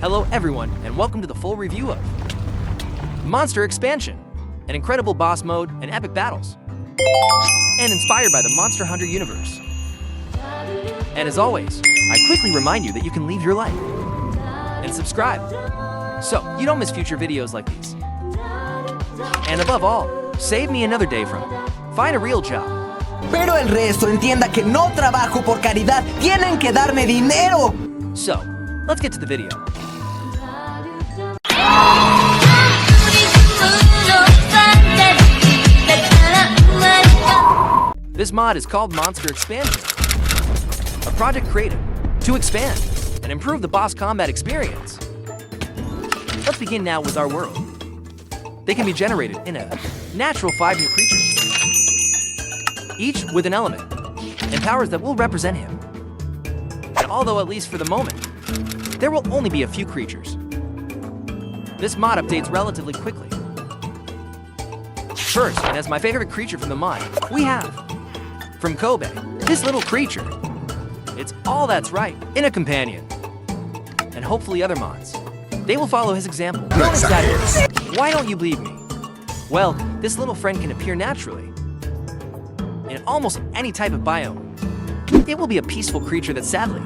Hello everyone, and welcome to the full review of Monster Expansion, an incredible boss mode and epic battles, and inspired by the Monster Hunter universe. And as always, I quickly remind you that you can leave your like and subscribe, so you don't miss future videos like these. And above all, save me another day from find a real job. Pero el resto entienda que no trabajo por caridad, tienen que darme dinero. So, let's get to the video. This mod is called Monster Expansion, a project created to expand and improve the boss combat experience. Let's begin now with our world. They can be generated in a natural 5 new creatures, each with an element and powers that will represent him. And although at least for the moment, there will only be a few creatures, this mod updates relatively quickly. First, and as my favorite creature from the mod, we have, from Kobe, this little creature. It's all that's right in a companion. And hopefully other mods, they will follow his example. Why don't you believe me? Well, this little friend can appear naturally in almost any type of biome. It will be a peaceful creature that sadly,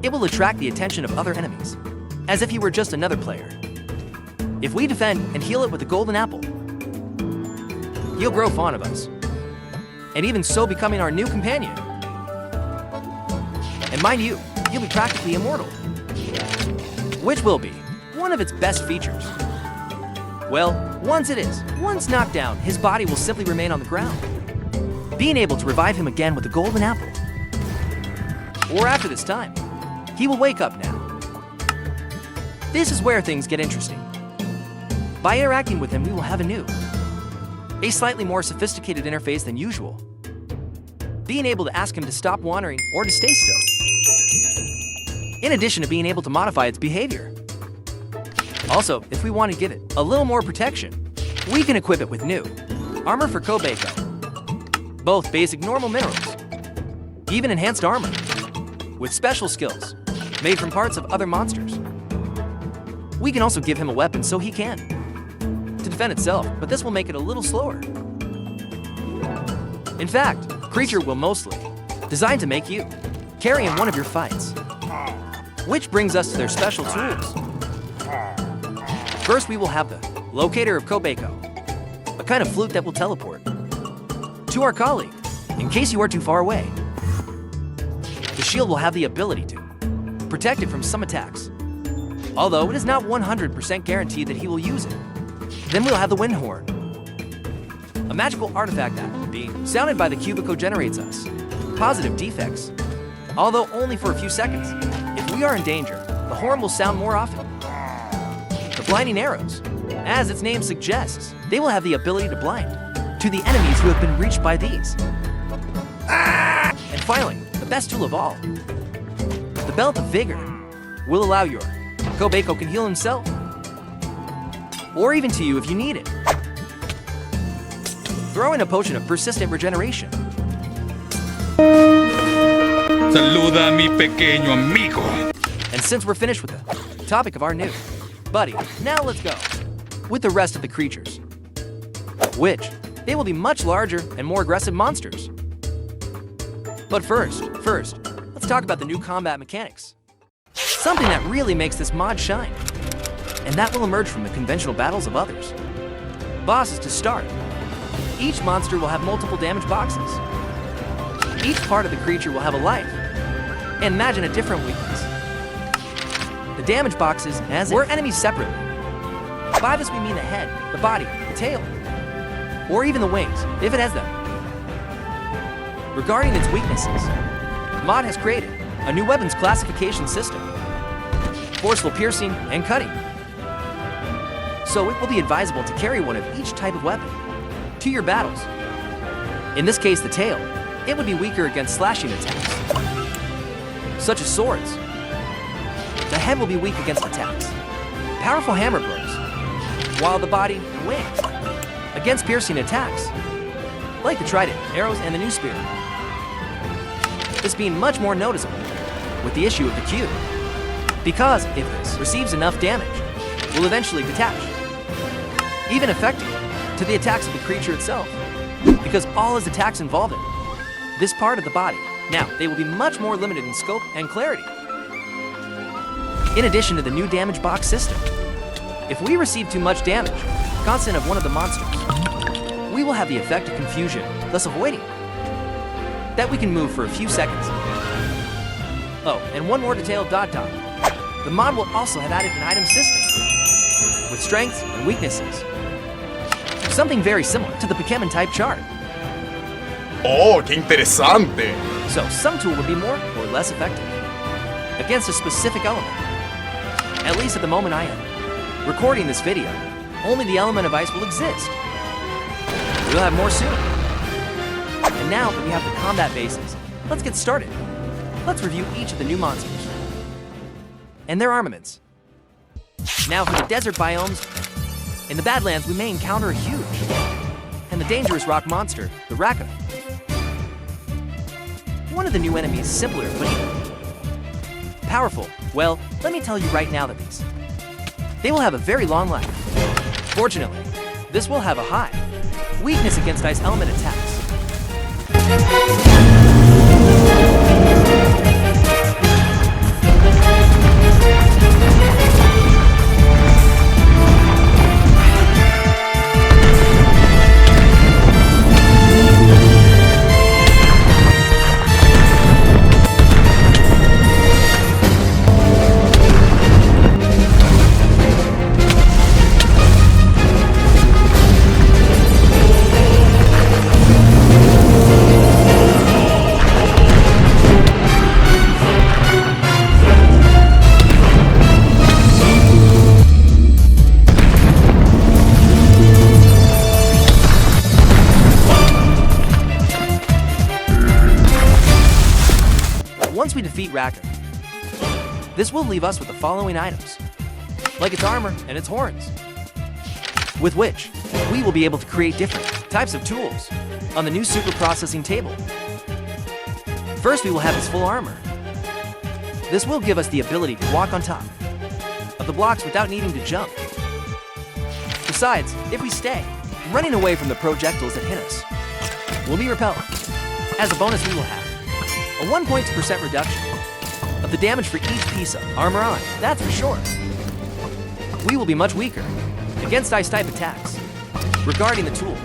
it will attract the attention of other enemies, as if he were just another player. If we defend and heal it with the golden apple, he'll grow fond of us, and even so becoming our new companion. And mind you, he'll be practically immortal, which will be one of its best features. Well, once knocked down, his body will simply remain on the ground, being able to revive him again with the golden apple. Or after this time, he will wake up now. This is where things get interesting. By interacting with him, we will have a slightly more sophisticated interface than usual, being able to ask him to stop wandering or to stay still, in addition to being able to modify its behavior. Also, if we want to give it a little more protection, we can equip it with new armor for Kobeko, both basic normal minerals, even enhanced armor, with special skills made from parts of other monsters. We can also give him a weapon so he can to defend itself, but this will make it a little slower. In fact, creature will mostly designed to make you carry in one of your fights, which brings us to their special tools. First, we will have the locator of Kobeko, a kind of flute that will teleport to our colleague in case you are too far away. The shield will have the ability to protect it from some attacks, although it is not 100% guaranteed that he will use it. Then we'll have the wind horn, a magical artifact that, being sounded by the cubicle, generates us positive defects, although only for a few seconds. If we are in danger, the horn will sound more often. The blinding arrows, as its name suggests, they will have the ability to blind to the enemies who have been reached by these. And finally, the best tool of all, the belt of vigor, will allow your Kobeko can heal himself, or even to you if you need it. Throw in a potion of persistent regeneration. Saluda a mi pequeño amigo. And since we're finished with the topic of our new buddy, now let's go with the rest of the creatures, which they will be much larger and more aggressive monsters. But first, let's talk about the new combat mechanics. Something that really makes this mod shine, and that will emerge from the conventional battles of others. Bosses to start. Each monster will have multiple damage boxes. Each part of the creature will have a life, and imagine a different weakness. The damage boxes or enemies separately. By this we mean the head, the body, the tail, or even the wings, if it has them. Regarding its weaknesses, mod has created a new weapons classification system, forceful piercing and cutting. So it will be advisable to carry one of each type of weapon to your battles. In this case, the tail, it would be weaker against slashing attacks, such as swords. The head will be weak against attacks, powerful hammer blows, while the body and wings against piercing attacks, like the trident, arrows, and the new spear. This being much more noticeable with the issue of the cube. because if this receives enough damage, it will eventually detach, even affecting to the attacks of the creature itself, because all his attacks involve it, this part of the body. Now, they will be much more limited in scope and clarity. In addition to the new damage box system, if we receive too much damage, constant of one of the monsters, we will have the effect of confusion, thus avoiding that we can move for a few seconds. Oh, and one more detail. The mod will also have added an item system with strengths and weaknesses, something very similar to the Pokemon type chart. Oh, qué interesante. So some tool would be more or less effective against a specific element. At least at the moment I am recording this video, only the element of ice will exist. We'll have more soon. And now that we have the combat bases, let's get started. Let's review each of the new monsters and their armaments. Now for the desert biomes, in the Badlands we may encounter a huge and the dangerous rock monster, the Raka. One of the new enemies, simpler but even powerful. Well, let me tell you right now that they will have a very long life. Fortunately, this will have a high weakness against ice element attacks. Once we defeat Raka, this will leave us with the following items, like its armor and its horns, with which we will be able to create different types of tools on the new super processing table. First, we will have its full armor. This will give us the ability to walk on top of the blocks without needing to jump. Besides, if we stay running away from the projectiles that hit us, we'll be repelled. As a bonus, we will have a 1% reduction of the damage for each piece of armor on, that's for sure. We will be much weaker against ice-type attacks. Regarding the tool,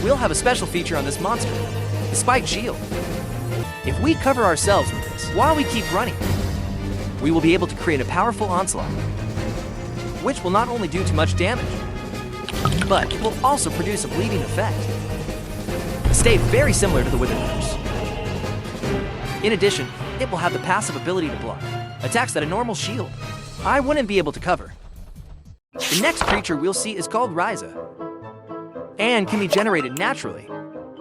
we'll have a special feature on this monster, the Spike Shield. If we cover ourselves with this while we keep running, we will be able to create a powerful onslaught, which will not only do too much damage, but it will also produce a bleeding effect. A state very similar to the Wither Curse. In addition, it will have the passive ability to block attacks that a normal shield I wouldn't be able to cover. The next creature we'll see is called Rhyza, and can be generated naturally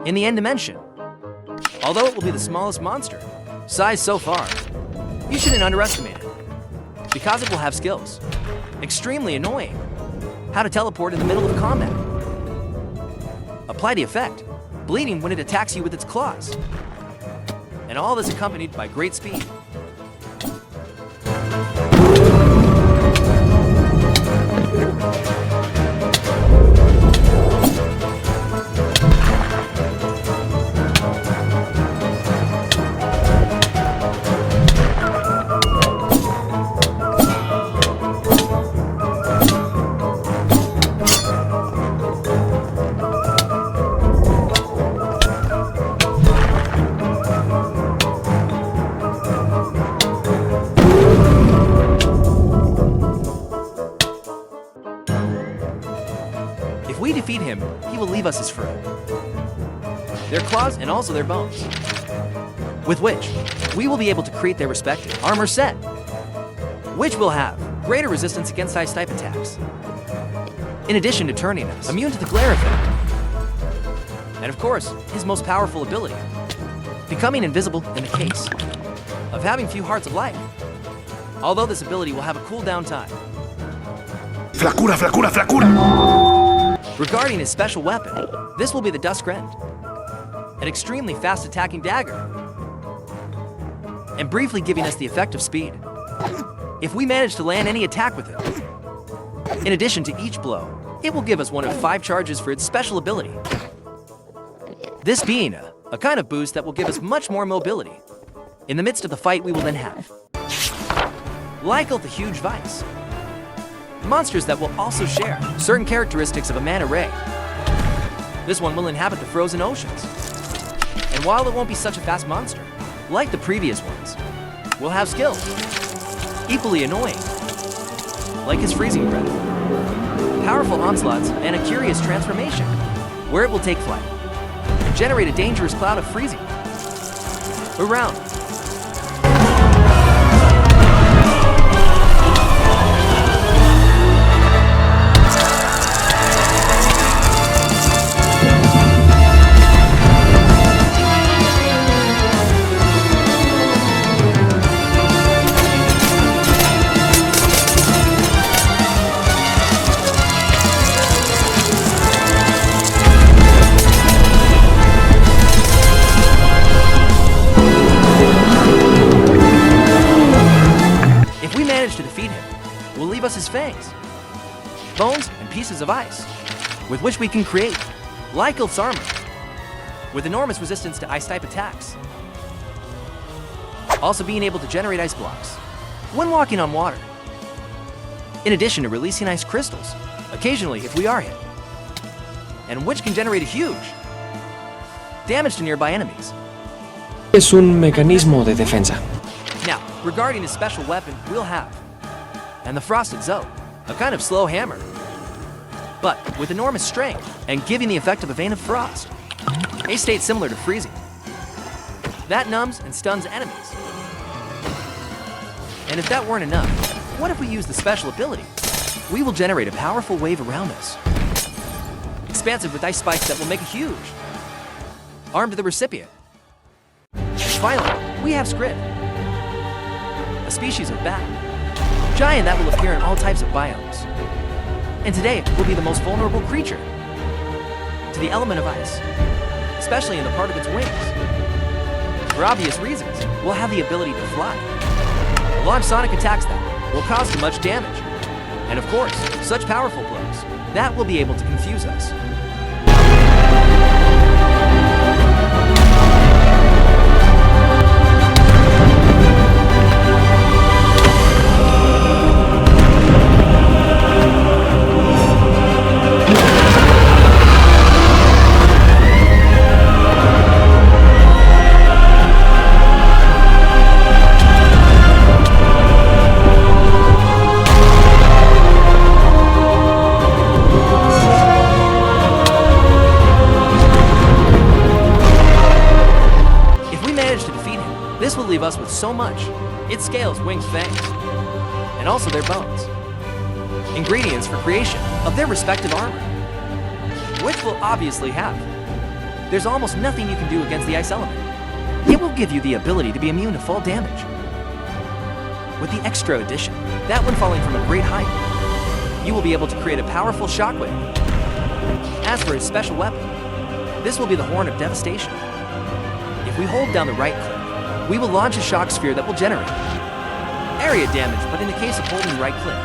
in the end dimension. Although it will be the smallest monster size so far, you shouldn't underestimate it, because it will have skills extremely annoying. How to teleport in the middle of combat. Apply the effect, bleeding when it attacks you with its claws. And all this accompanied by great speed. If we defeat him, he will leave us his fruit, their claws and also their bones, with which we will be able to create their respective armor set, which will have greater resistance against ice-type attacks, in addition to turning us immune to the glare effect. And of course, his most powerful ability, becoming invisible in the case of having few hearts of life. Although this ability will have a cooldown time. Flacura, flacura, flacura! Regarding his special weapon, this will be the Dusk Rend, an extremely fast attacking dagger, and briefly giving us the effect of speed. if we manage to land any attack with it. In addition to each blow, it will give us one of 5 charges for its special ability. This being a kind of boost that will give us much more mobility. In the midst of the fight, we will then have Leivekilth, the huge vice. Monsters that will also share certain characteristics of a manta ray. This one will inhabit the frozen oceans. And while it won't be such a fast monster, like the previous ones, will have skills equally annoying, like his freezing breath, powerful onslaughts, and a curious transformation, where it will take flight and generate a dangerous cloud of freezing around. To defeat him will leave us his fangs, bones, and pieces of ice, with which we can create Leivekilth's armor, with enormous resistance to ice-type attacks. Also being able to generate ice blocks when walking on water, in addition to releasing ice crystals, occasionally if we are hit, and which can generate a huge damage to nearby enemies. Es un mecanismo de defensa. Now, regarding his special weapon, we'll have and the Frosted Zoe, a kind of slow hammer, but with enormous strength and giving the effect of a vein of frost, a state similar to freezing. That numbs and stuns enemies. And if that weren't enough, what if we use the special ability? We will generate a powerful wave around us, expansive with ice spikes that will make a huge arm to the recipient. And finally, we have Skrithe, a species of bat, giant that will appear in all types of biomes. And today will be the most vulnerable creature to the element of ice, especially in the part of its wings. For obvious reasons, we'll have the ability to fly, launch sonic attacks that will cause too much damage, and of course, such powerful blows that will be able to confuse us. This will leave us with so much: its scales, wings, fangs, and also their bones. Ingredients for creation of their respective armor, which we'll obviously have. There's almost nothing you can do against the ice element. It will give you the ability to be immune to fall damage. With the extra addition, that when falling from a great height, you will be able to create a powerful shockwave. As for his special weapon, this will be the Horn of Devastation. If we hold down the right click, we will launch a shock sphere that will generate area damage, but in the case of holding the right click,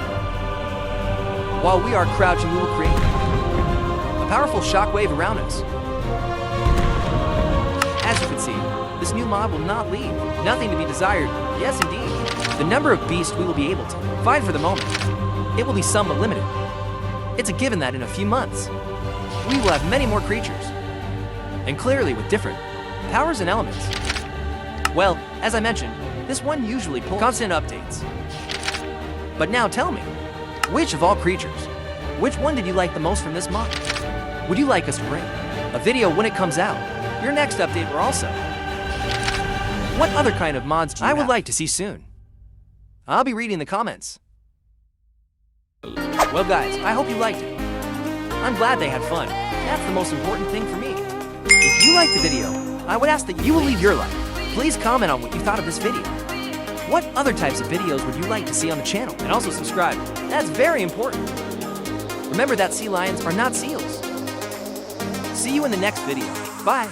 while we are crouching, we will create a powerful shockwave around us. As you can see, this new mod will not leave nothing to be desired. Yes, indeed. The number of beasts we will be able to find for the moment, it will be somewhat limited. It's a given that in a few months, we will have many more creatures, and clearly with different powers and elements. Well, as I mentioned, this one usually pulls constant updates. But now tell me, which of all creatures, which one did you like the most from this mod? Would you like us to bring a video when it comes out, your next update, or also what other kind of mods do you would like to see soon? I'll be reading the comments. Well guys, I hope you liked it. I'm glad they had fun. That's the most important thing for me. If you liked the video, I would ask that you will leave your like. Please comment on what you thought of this video. What other types of videos would you like to see on the channel? And also subscribe. That's very important. Remember that sea lions are not seals. See you in the next video. Bye.